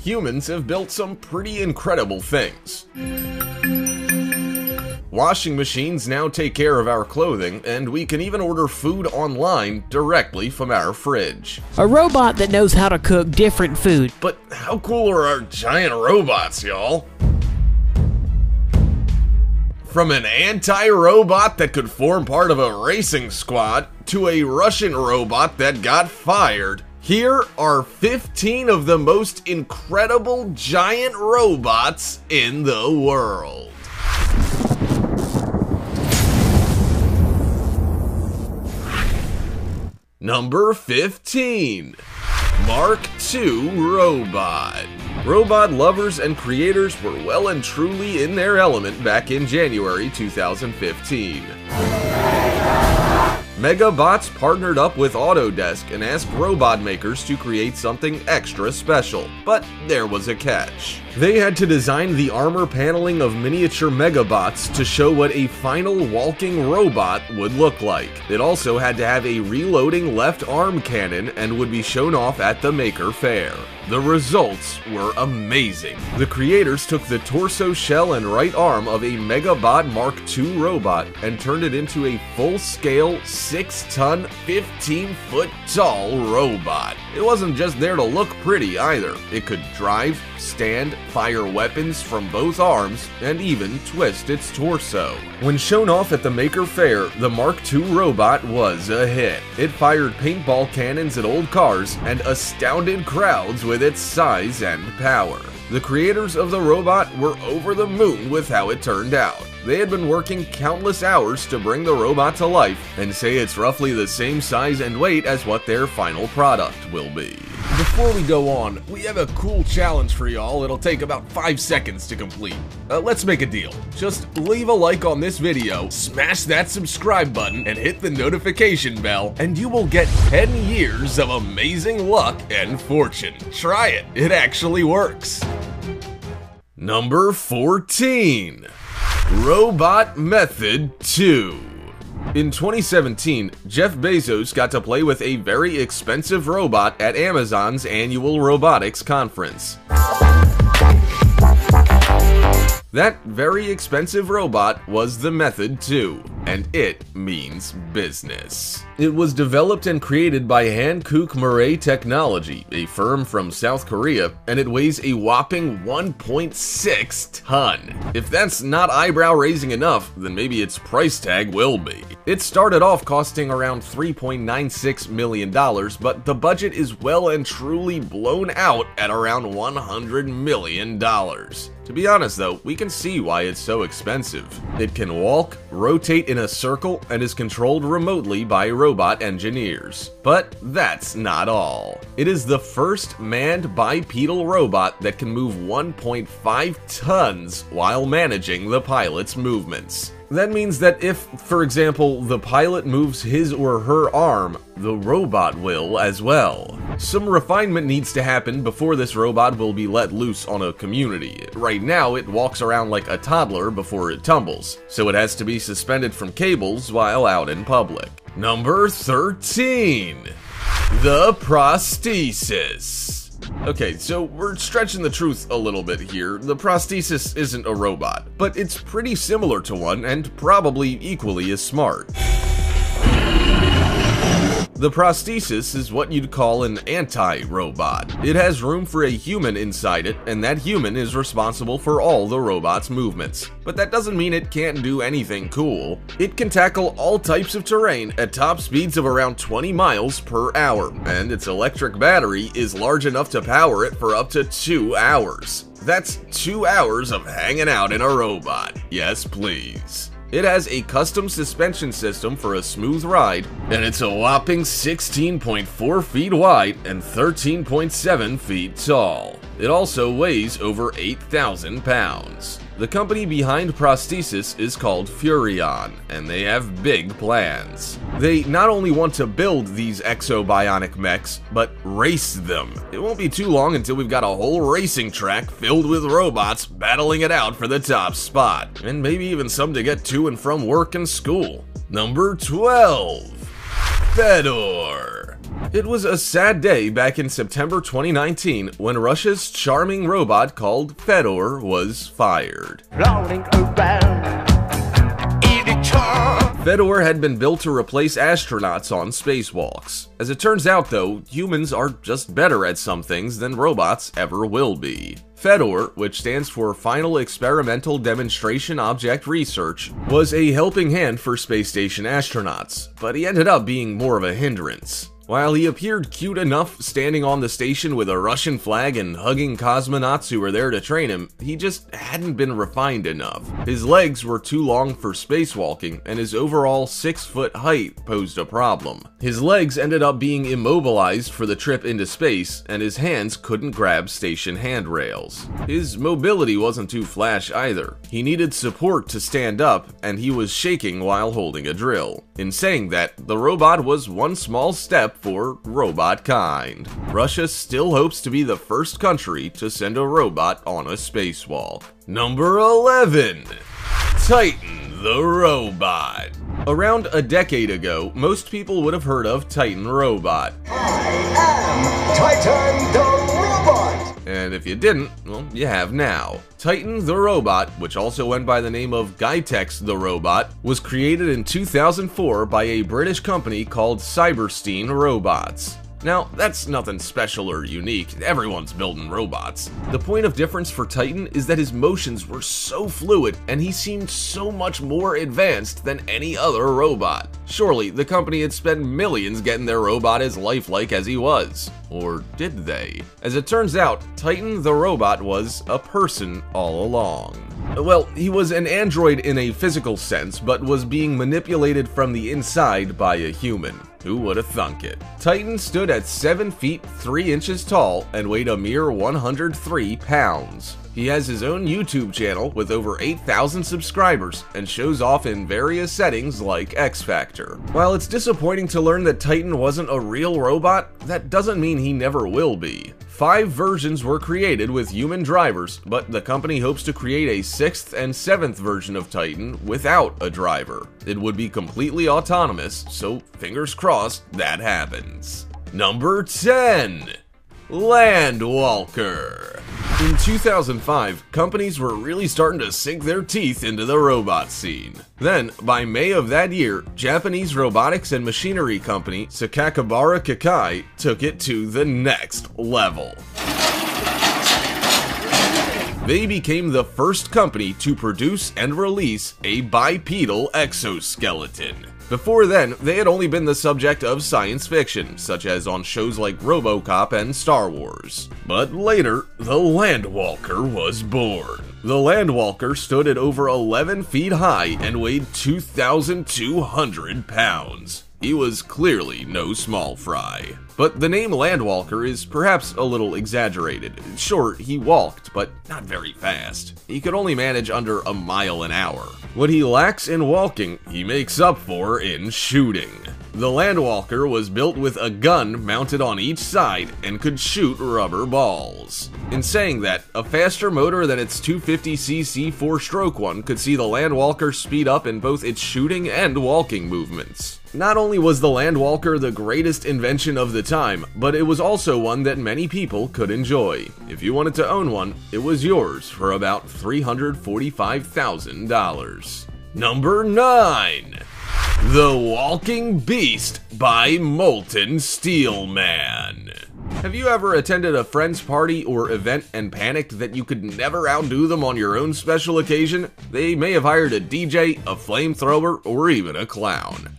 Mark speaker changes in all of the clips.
Speaker 1: humans have built some pretty incredible things. Washing machines now take care of our clothing, and we can even order food online directly from our fridge.
Speaker 2: A robot that knows how to cook different food.
Speaker 1: But how cool are our giant robots, y'all? From an anti-robot that could form part of a racing squad, to a Russian robot that got fired, here are 15 of the most incredible giant robots in the world. Number 15. Mark II Robot. Robot lovers and creators were well and truly in their element back in January 2015. Megabots partnered up with Autodesk and asked robot makers to create something extra special, but there was a catch. They had to design the armor paneling of miniature Megabots to show what a final walking robot would look like. It also had to have a reloading left arm cannon and would be shown off at the Maker Faire. The results were amazing. The creators took the torso, shell, and right arm of a Megabot Mark II robot and turned it into a full-scale, 6-ton, 15-foot-tall robot. It wasn't just there to look pretty either. It could drive, stand, fire weapons from both arms, and even twist its torso. When shown off at the Maker Faire, the Mark II robot was a hit. It fired paintball cannons at old cars and astounded crowds with its size and power. The creators of the robot were over the moon with how it turned out. They had been working countless hours to bring the robot to life and say it's roughly the same size and weight as what their final product will be. Before we go on, we have a cool challenge for y'all. It'll take about 5 seconds to complete. Let's make a deal. Just leave a like on this video, smash that subscribe button, and hit the notification bell, and you will get 10 years of amazing luck and fortune. Try it. It actually works. Number 14. Robot Method 2. In 2017, Jeff Bezos got to play with a very expensive robot at Amazon's annual robotics conference. That very expensive robot was the Method 2, and it means business. It was developed and created by Hankook Murray Technology, a firm from South Korea, and it weighs a whopping 1.6 ton. If that's not eyebrow-raising enough, then maybe its price tag will be. It started off costing around $3.96 million, but the budget is well and truly blown out at around $100 million. To be honest though, we can see why it's so expensive. It can walk, rotate in a circle, and is controlled remotely by robot engineers. But that's not all. It is the first manned bipedal robot that can move 1.5 tons while managing the pilot's movements. That means that if, for example, the pilot moves his or her arm, the robot will as well. Some refinement needs to happen before this robot will be let loose on a community. Right now, it walks around like a toddler before it tumbles, so it has to be suspended from cables while out in public. Number 13. The Prosthesis. Okay, so we're stretching the truth a little bit here. The prosthesis isn't a robot, but it's pretty similar to one and probably equally as smart. The prosthesis is what you'd call an anti-robot. It has room for a human inside it, and that human is responsible for all the robot's movements. But that doesn't mean it can't do anything cool. It can tackle all types of terrain at top speeds of around 20 miles per hour, and its electric battery is large enough to power it for up to 2 hours. That's 2 hours of hanging out in a robot. Yes, please. It has a custom suspension system for a smooth ride, and it's a whopping 16.4 feet wide and 13.7 feet tall. It also weighs over 8,000 pounds. The company behind Prosthesis is called Furion, and they have big plans. They not only want to build these exobionic mechs, but race them. It won't be too long until we've got a whole racing track filled with robots battling it out for the top spot, and maybe even some to get to and from work and school. Number 12. Fedor. It was a sad day back in September 2019 when Russia's charming robot called Fedor was fired. Fedor had been built to replace astronauts on spacewalks. As it turns out though, humans are just better at some things than robots ever will be. Fedor, which stands for Final Experimental Demonstration Object Research, was a helping hand for space station astronauts, but he ended up being more of a hindrance. While he appeared cute enough standing on the station with a Russian flag and hugging cosmonauts who were there to train him, he just hadn't been refined enough. His legs were too long for spacewalking, and his overall 6-foot height posed a problem. His legs ended up being immobilized for the trip into space, and his hands couldn't grab station handrails. His mobility wasn't too flash either. He needed support to stand up, and he was shaking while holding a drill. In saying that, the robot was one small step for robot kind. Russia still hopes to be the first country to send a robot on a spacewalk. Number 11. Titan the Robot. Around a decade ago, most people would have heard of Titan Robot.
Speaker 3: I am Titan the Robot!
Speaker 1: And if you didn't, well, you have now. Titan the Robot, which also went by the name of Gitex the Robot, was created in 2004 by a British company called Cyberstein Robots. Now, that's nothing special or unique, everyone's building robots. The point of difference for Titan is that his motions were so fluid and he seemed so much more advanced than any other robot. Surely, the company had spent millions getting their robot as lifelike as he was. Or did they? As it turns out, Titan the Robot was a person all along. Well, he was an android in a physical sense, but was being manipulated from the inside by a human. Who would have thunk it? Titan stood at 7 feet 3 inches tall and weighed a mere 103 pounds. He has his own YouTube channel with over 8,000 subscribers and shows off in various settings like X Factor. While it's disappointing to learn that Titan wasn't a real robot, that doesn't mean he never will be. 5 versions were created with human drivers, but the company hopes to create a 6th and 7th version of Titan without a driver. It would be completely autonomous, so fingers crossed that happens. Number 10. Landwalker. In 2005, companies were really starting to sink their teeth into the robot scene. Then, by May of that year, Japanese robotics and machinery company Sakakibara Kakai took it to the next level. They became the first company to produce and release a bipedal exoskeleton. Before then, they had only been the subject of science fiction, such as on shows like RoboCop and Star Wars. But later, the Landwalker was born. The Landwalker stood at over 11 feet high and weighed 2,200 pounds. He was clearly no small fry. But the name Landwalker is perhaps a little exaggerated. Sure, he walked, but not very fast. He could only manage under a mile an hour. What he lacks in walking, he makes up for in shooting. The Landwalker was built with a gun mounted on each side and could shoot rubber balls. In saying that, a faster motor than its 250cc 4-stroke one could see the Landwalker speed up in both its shooting and walking movements. Not only was the Landwalker the greatest invention of the time, but it was also one that many people could enjoy. If you wanted to own one, it was yours for about $345,000. Number 9. The Walking Beast by Molten Steel Man. Have you ever attended a friend's party or event and panicked that you could never outdo them on your own special occasion? They may have hired a DJ, a flamethrower, or even a clown.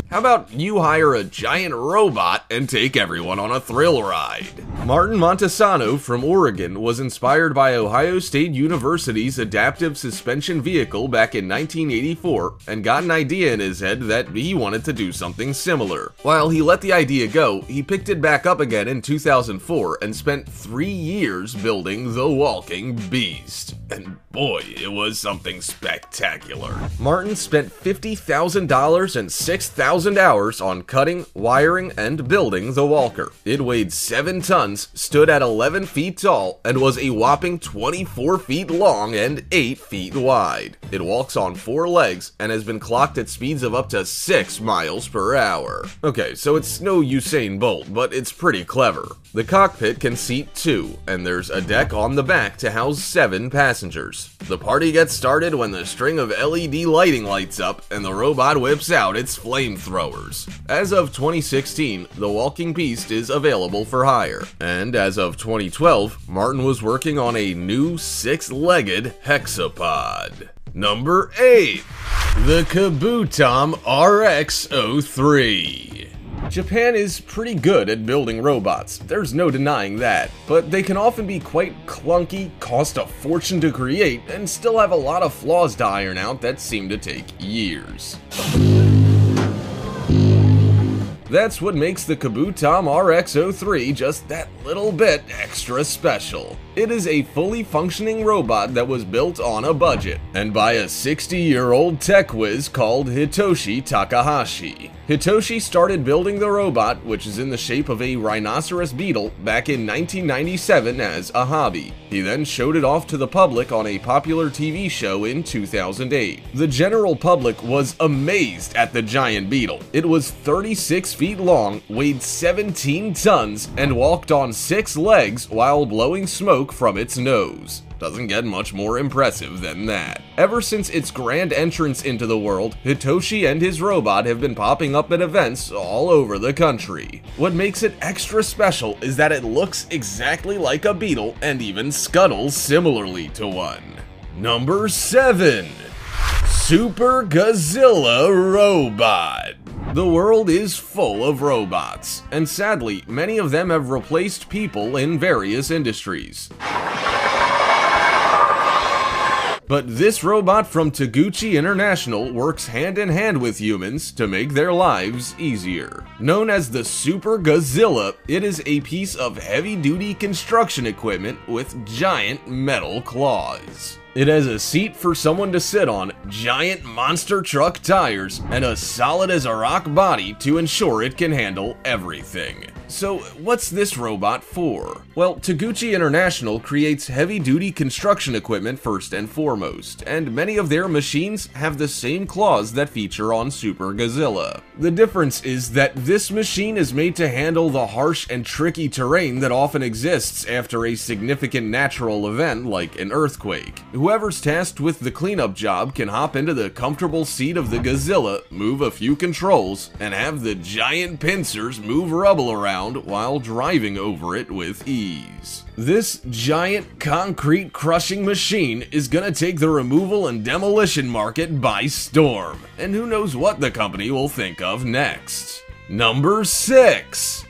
Speaker 1: How about you hire a giant robot and take everyone on a thrill ride? Martin Montesano from Oregon was inspired by Ohio State University's adaptive suspension vehicle back in 1984 and got an idea in his head that he wanted to do something similar. While he let the idea go, he picked it back up again in 2004 and spent 3 years building the Walking Beast. and boy, it was something spectacular. Martin spent $50,000 and 6,000 hours on cutting, wiring, and building the walker. It weighed 7 tons, stood at 11 feet tall, and was a whopping 24 feet long and 8 feet wide. It walks on 4 legs and has been clocked at speeds of up to 6 miles per hour. Okay, so it's no Usain Bolt, but it's pretty clever. The cockpit can seat 2, and there's a deck on the back to house 7 passengers. The party gets started when the string of LED lighting lights up and the robot whips out its flamethrowers. As of 2016, the walking beast is available for hire, and as of 2012, Martin was working on a new 6-legged hexapod. Number 8. The Kabutom RX-03. Japan is pretty good at building robots, there's no denying that, but they can often be quite clunky, cost a fortune to create, and still have a lot of flaws to iron out that seem to take years. That's what makes the Kabutom RX-03 just that little bit extra special. It is a fully functioning robot that was built on a budget, and by a 60-year-old tech whiz called Hitoshi Takahashi. Hitoshi started building the robot, which is in the shape of a rhinoceros beetle, back in 1997 as a hobby. He then showed it off to the public on a popular TV show in 2008. The general public was amazed at the giant beetle. It was 36 feet long, weighed 17 tons, and walked on 6 legs while blowing smoke from its nose. Doesn't get much more impressive than that. Ever since its grand entrance into the world, Hitoshi and his robot have been popping up at events all over the country. What makes it extra special is that it looks exactly like a beetle and even scuttles similarly to one. Number 7. Super Godzilla Robot. The world is full of robots, and sadly, many of them have replaced people in various industries. But this robot from Taguchi International works hand in hand with humans to make their lives easier. Known as the Super Godzilla, it is a piece of heavy-duty construction equipment with giant metal claws. It has a seat for someone to sit on, giant monster truck tires, and a solid as a rock body to ensure it can handle everything. So what's this robot for? Well, Taguchi International creates heavy-duty construction equipment first and foremost, and many of their machines have the same claws that feature on Super Godzilla. The difference is that this machine is made to handle the harsh and tricky terrain that often exists after a significant natural event like an earthquake. Whoever's tasked with the cleanup job can hop into the comfortable seat of the Godzilla, move a few controls, and have the giant pincers move rubble around while driving over it with ease. This giant concrete crushing machine is gonna take the removal and demolition market by storm, and who knows what the company will think of next. Number 6.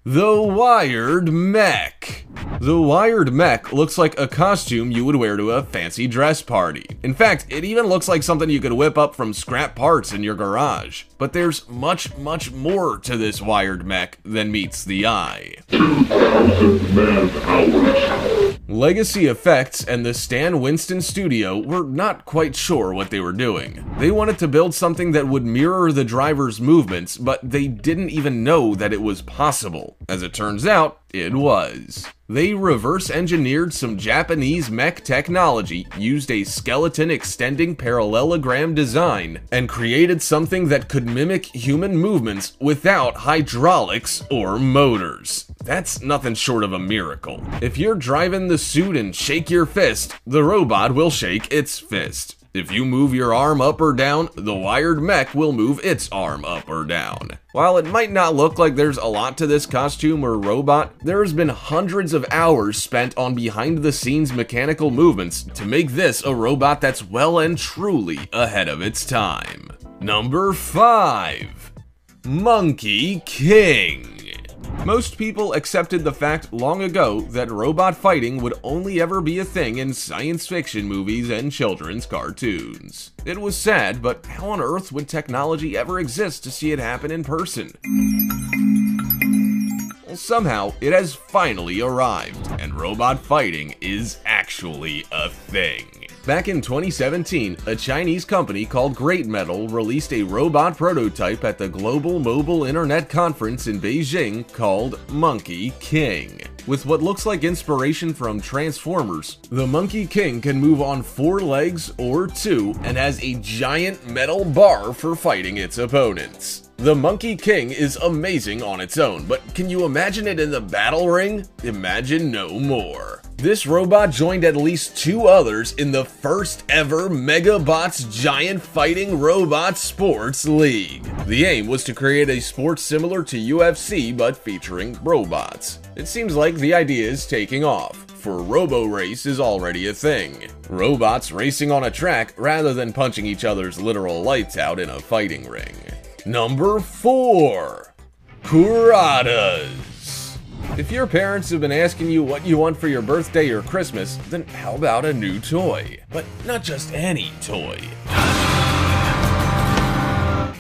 Speaker 1: The Wired Mech. The Wired Mech looks like a costume you would wear to a fancy dress party. In fact, it even looks like something you could whip up from scrap parts in your garage. But there's much more to this Wired Mech than meets the eye.
Speaker 4: 2,000 man-hours.
Speaker 1: Legacy Effects and the Stan Winston studio were not quite sure what they were doing. They wanted to build something that would mirror the driver's movements, but they didn't even know that it was possible. As it turns out, it was. They reverse engineered some Japanese mech technology, used a skeleton extending parallelogram design, and created something that could mimic human movements without hydraulics or motors. That's nothing short of a miracle. If you're driving the suit and shake your fist, the robot will shake its fist. If you move your arm up or down, the Wired Mech will move its arm up or down. While it might not look like there's a lot to this costume or robot, there's been hundreds of hours spent on behind-the-scenes mechanical movements to make this a robot that's well and truly ahead of its time. Number 5. Monkey King. Most people accepted the fact long ago that robot fighting would only ever be a thing in science fiction movies and children's cartoons. It was sad, but how on earth would technology ever exist to see it happen in person? Well, somehow, it has finally arrived, and robot fighting is actually actually a thing. Back in 2017, a Chinese company called Great Metal released a robot prototype at the Global Mobile Internet Conference in Beijing called Monkey King. With what looks like inspiration from Transformers, the Monkey King can move on 4 legs or 2 and has a giant metal bar for fighting its opponents. The Monkey King is amazing on its own, but can you imagine it in the battle ring? Imagine no more. This robot joined at least 2 others in the first ever Megabots Giant Fighting Robot Sports League. The aim was to create a sport similar to UFC but featuring robots. It seems like the idea is taking off, for robo-race is already a thing. Robots racing on a track rather than punching each other's literal lights out in a fighting ring. Number 4. Karatas. If your parents have been asking you what you want for your birthday or Christmas, then how about a new toy? But not just any toy.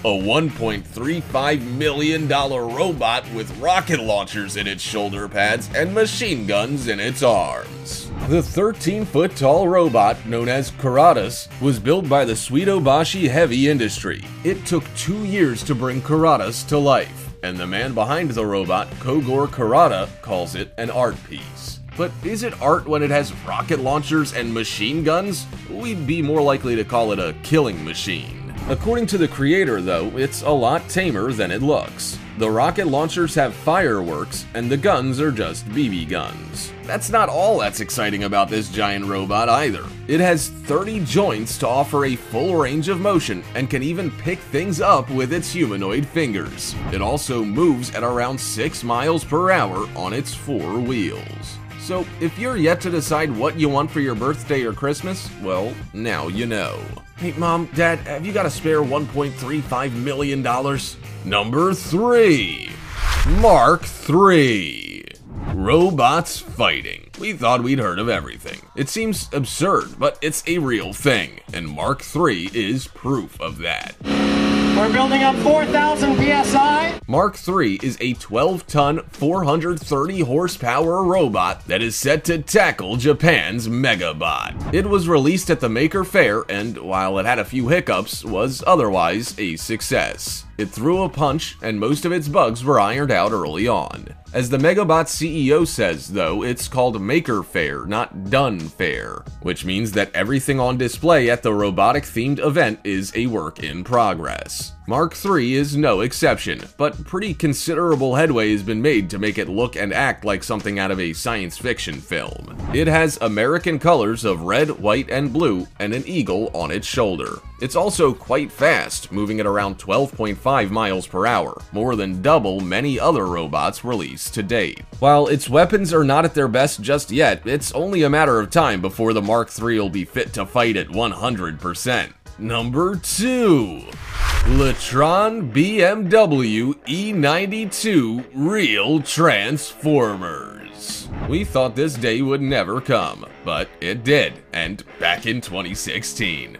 Speaker 1: A $1.35 million robot with rocket launchers in its shoulder pads and machine guns in its arms. The 13-foot-tall robot, known as Karatas, was built by the Suidobashi Heavy Industry. It took 2 years to bring Karatas to life, and the man behind the robot, Kogor Karata, calls it an art piece. But is it art when it has rocket launchers and machine guns? We'd be more likely to call it a killing machine. According to the creator, though, it's a lot tamer than it looks. The rocket launchers have fireworks, and the guns are just BB guns. That's not all that's exciting about this giant robot either. It has 30 joints to offer a full range of motion, and can even pick things up with its humanoid fingers. It also moves at around 6 miles per hour on its 4 wheels. So, if you're yet to decide what you want for your birthday or Christmas, well, now you know. Hey Mom, Dad, have you got a spare $1.35 million? Number 3. Mark III. Robots fighting. We thought we'd heard of everything. It seems absurd, but it's a real thing, and Mark III is proof of that.
Speaker 5: We're building up 4,000 PSI.
Speaker 1: Mark III is a 12-ton, 430-horsepower robot that is set to tackle Japan's Megabot. It was released at the Maker Faire and, while it had a few hiccups, was otherwise a success. It threw a punch, and most of its bugs were ironed out early on. As the Megabot CEO says, though, it's called Maker Faire, not Done Fair, which means that everything on display at the robotic-themed event is a work in progress. Mark III is no exception, but pretty considerable headway has been made to make it look and act like something out of a science fiction film. It has American colors of red, white, and blue, and an eagle on its shoulder. It's also quite fast, moving at around 12.5 miles per hour, more than double many other robots released to date. While its weapons are not at their best just yet, it's only a matter of time before the Mark III will be fit to fight at 100%. Number 2. Latron BMW E92 Real Transformers. We thought this day would never come, but it did, and back in 2016.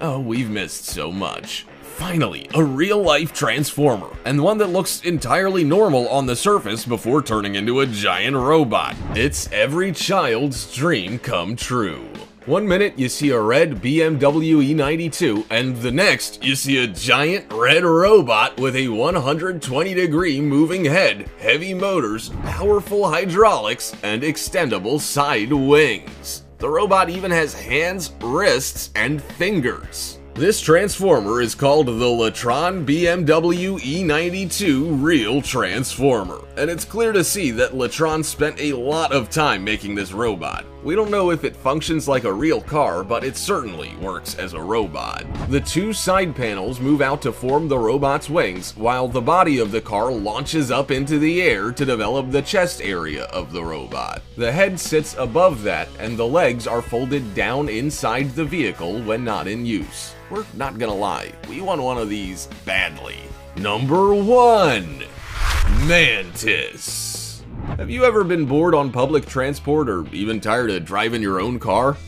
Speaker 1: Oh, we've missed so much. Finally, a real-life Transformer, and one that looks entirely normal on the surface before turning into a giant robot. It's every child's dream come true. One minute you see a red BMW E92, and the next you see a giant red robot with a 120-degree moving head, heavy motors, powerful hydraulics, and extendable side wings. The robot even has hands, wrists, and fingers. This Transformer is called the Latron BMW E92 Real Transformer, and it's clear to see that Latron spent a lot of time making this robot. We don't know if it functions like a real car, but it certainly works as a robot. The 2 side panels move out to form the robot's wings, while the body of the car launches up into the air to develop the chest area of the robot. The head sits above that, and the legs are folded down inside the vehicle when not in use. We're not gonna lie, we want one of these badly. Number 1. Mantis. Have you ever been bored on public transport or even tired of driving your own car?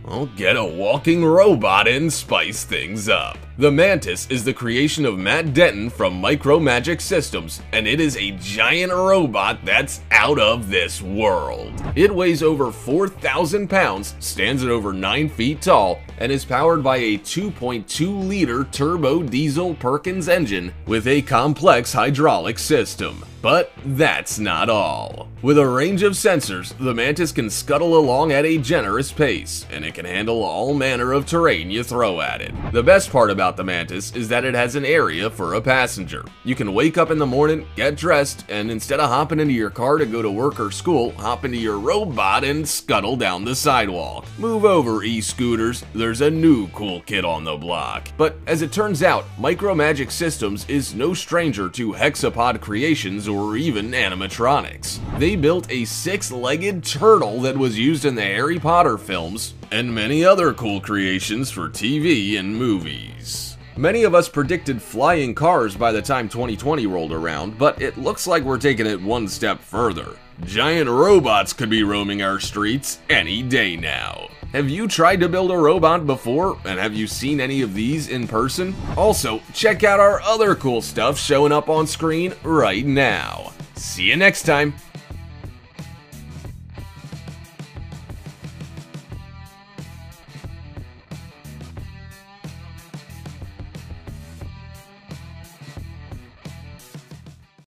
Speaker 1: Well, get a walking robot and spice things up. The Mantis is the creation of Matt Denton from Micro Magic Systems, and it is a giant robot that's out of this world. It weighs over 4,000 pounds, stands at over 9 feet tall, and is powered by a 2.2-liter turbo diesel Perkins engine with a complex hydraulic system. But that's not all. With a range of sensors, the Mantis can scuttle along at a generous pace, and it can handle all manner of terrain you throw at it. The best part about the Mantis is that it has an area for a passenger. You can wake up in the morning, get dressed, and instead of hopping into your car to go to work or school, hop into your robot and scuttle down the sidewalk. Move over, e-scooters, there's a new cool kid on the block. But as it turns out, Micro Magic Systems is no stranger to hexapod creations or even animatronics. They built a 6-legged turtle that was used in the Harry Potter films, and many other cool creations for TV and movies. Many of us predicted flying cars by the time 2020 rolled around, but it looks like we're taking it one step further. Giant robots could be roaming our streets any day now. Have you tried to build a robot before, and have you seen any of these in person? Also, check out our other cool stuff showing up on screen right now. See you next time!